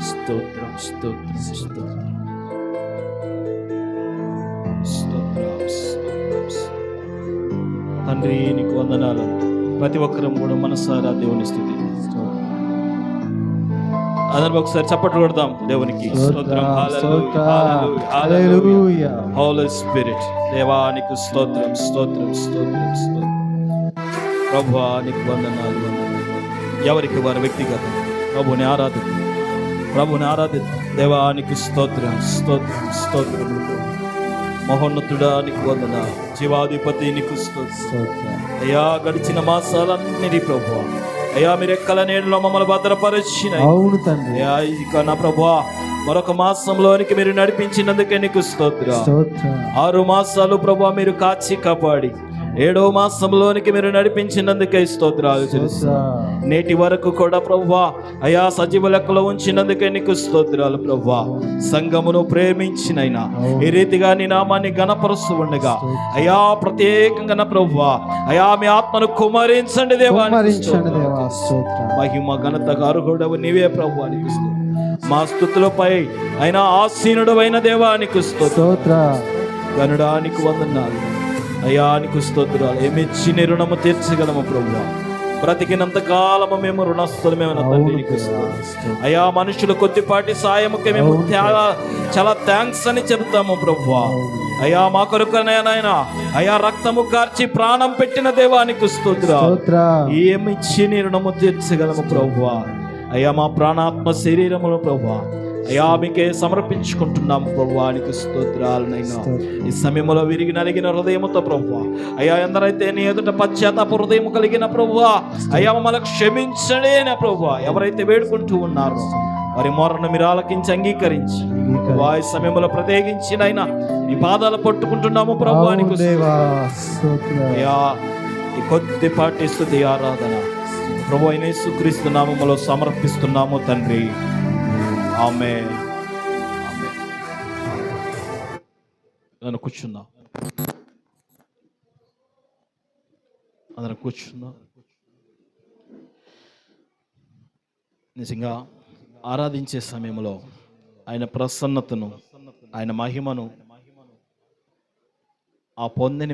స్తోత్రం స్తోత్రం స్తోత్రం స్తోత్రం స్తోత్రం. తండ్రి నీకు వందనాలు. ప్రతి ఒక్కరం కూడా మనసారా దేవుని స్థుతి. అందరం ఒకసారి చప్పట్లు కొడదాం దేవునికి. స్తోత్రం. హల్లెలూయా. హోలీ స్పిరిట్ దేవానికి స్తోత్రం స్తోత్రం స్తోత్రం స్తోత్రం. ప్రభువా నీకు వందనాలు. ఎవరికి వారి వ్యక్తిగతం ప్రభుని ఆరాధిద్దాం. దేవానికి స్తోత్రం స్తోత్రం స్తోత్రం. మహోన్నతుడా నీకు వందనాలు. జీవాధిపతి నీకు స్తోత్రం. అయ్యా గడిచిన మాసాలన్నీ ప్రభువా అయ్యా మీరు ఎక్కల నీడలో మమ్మల్ని భద్రపరిచిన అయ్యా ఇక నా ప్రభువా మరొక మాసంలోనికి మీరు నడిపించినందుకే నీకు స్తోత్రం. 6 మాసాలు ప్రభువా మీరు కాచి కాపాడి 7వ మాసంలోనికి మీరు నడిపించినందుకే స్తోత్రాలు. నేటి వరకు కూడా ప్రభువా అయా సజీవ లెక్కలో ఉంచినందుకే నీకు స్తోత్రాలు. ప్రభువా సంఘమును ప్రేమించినైనా ఈ రీతిగా నీ నామాన్ని గణపరుస్తూ ఉండగా అయా ప్రత్యేకంగా నా ప్రభువా అయా మీ ఆత్మను కుమరించండి దేవా. మహిమ ఘనత అర్హుడవు నీవే ప్రభువా. మా స్తుతులపై అయినా ఆసీనుడు అయిన దేవానికి స్తోత్రం. గనుడానికి వందనాలు అయ్యా నీకు స్తోత్రాలు. ఏమిచ్చి నీ రుణము తీర్చగలము ప్రభువా. బ్రతికినంత కాలము మేము రుణస్థులమేమన్నా తండ్రి నీకు అయ్యా. మనుషులు కొద్దిపాటి సాయముకి మేము చాలా థ్యాంక్స్ అని చెప్తాము ప్రభువా. అయ్యా మా కొరకునైనా అయ్యా రక్తము కార్చి ప్రాణం పెట్టిన దేవానికి స్తోత్రాలు. ఏమిచ్చి నీ రుణము తీర్చగలము ప్రభువా. అయ్యా మా ప్రాణాత్మ శరీరములు ప్రభువా అయ్యా మీకే సమర్పించుకుంటున్నాము ప్రభువానికి స్తోత్రాలనైనా. ఈ సమయంలో విరిగి నలిగిన హృదయముతో ప్రభువా అయ్యా ఎందరైతే నీ ఎదుట పశ్చాత్తాప హృదయం కలిగిన ప్రభువా అయ్యా మమ్మల్ని క్షమించడే నా ప్రభువా ఎవరైతే వేడుకుంటూ ఉన్నారో వారి మొరను మీరు ఆలకించి అంగీకరించి ఈ సమయంలో ప్రత్యేకించినైనా ఈ పాదాలు పట్టుకుంటున్నాము ప్రభువానికి అయ్యా. ఈ కొద్దిపాటి స్తుతి ఆరాధన ప్రభు అయిన యేసుక్రీస్తు నామములో సమర్పిస్తున్నాము తండ్రి. ఆమేన్. నన్ను కూర్చుందాం. అందరం కూర్చుందాం. నిజంగా ఆరాధించే సమయంలో ఆయన ప్రసన్నతను ఆయన మహిమను ఆ పొందిన